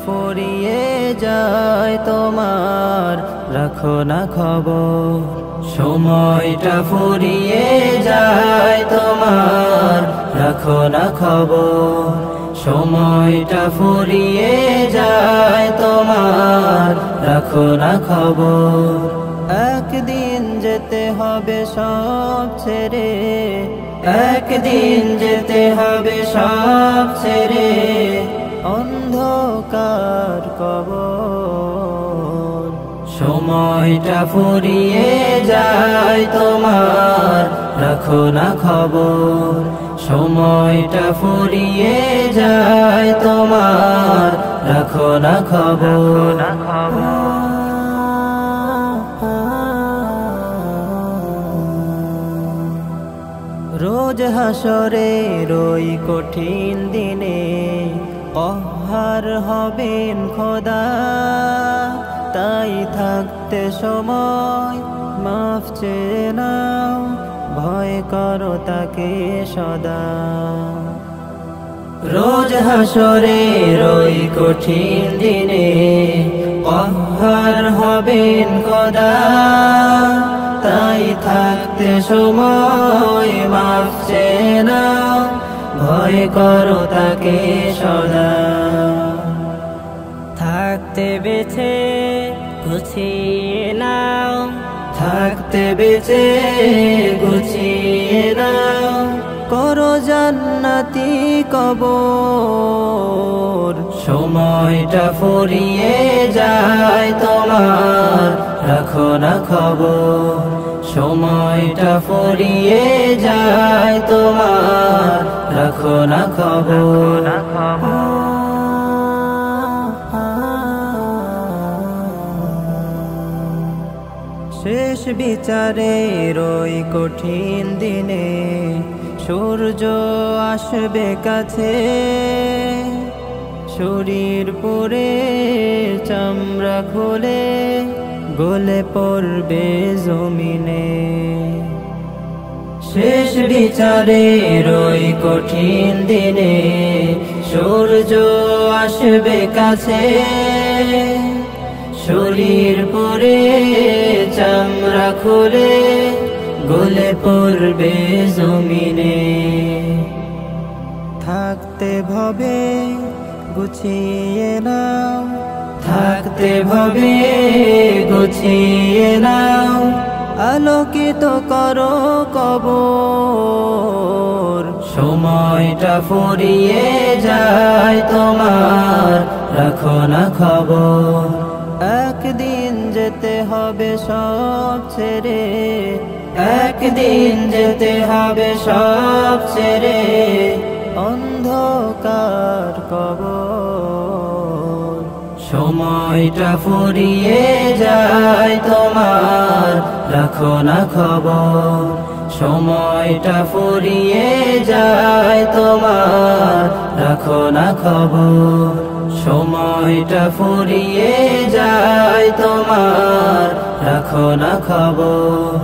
ফুরিয়ে যায় তোমার, রাখো না খবর। সময়টা ফুরিয়ে যায় তোমার, রাখো না খবর। সময়টা ফুরিয়ে যায় তোমার, রাখো না খবর। একদিন যেতে হবে সব ছেড়ে, একদিন যেতে হবে সব ছেড়ে, অন্ধকার কবর। সময়টা ফুরিয়ে যায় তোমার, রাখো না খবর। সময়টা ফুরিয়ে যায় তোমার, রাখো না খবর। রোজ হাসরের ওই কঠিন দিনে কহার হবেন খোদা, তাই থাকতে সময় মাফ চেয়ে নাও, ভয় করো তাকে সদা। রোজ হাসরের ওই কঠিন দিনে কহার হবেন খোদা, তাই থাকতে সময় মাফ চেয়ে নাও, ভয় করো তাকে সদা। থাকতে বেছে গুছিয়ে নাও, থাকতে বেছে গুছিয়ে নাও, করো জান্নাতি কবর। সময়টা ফুরিয়ে যায় তোমার, রাখো না খবর। সময়টা ফুরিয়ে যায় তোমার, রাখো না খবর। শেষ বিচারের ওই কঠিন দিনে সূর্য আসবে কাছে, শরীর পুড়ে চামড়া খুলে গলে পড়বে জমিনে। শেষ বিচারের ওই কঠিন দিনে সূর্য আসবে কাছে, শরীর পুড়ে চামড়া খুলে গলে পড়বে জমিনে। থাকতে ভবে গুছিয়ে নাও, থাকতে ভবে গুছিয়ে নাও, আলোকিত করো কবর। সময়টা ফুরিয়ে যায় তোমার, রাখো না খবর। একদিন যেতে হবে সব ছেড়ে, একদিন যেতে হবে সব ছেড়ে, অন্ধকার কবর। সময়টা ফুরিয়ে যায় তোমার, রাখো না খবর। সময়টা ফুরিয়ে যায় তোমার, রাখো না খবর। সময়টা ফুরিয়ে যায় তোমার, রাখো না খবর।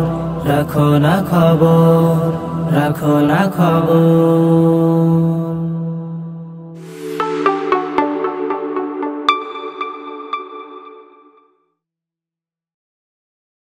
রাখো না খবর, রাখো না খবর।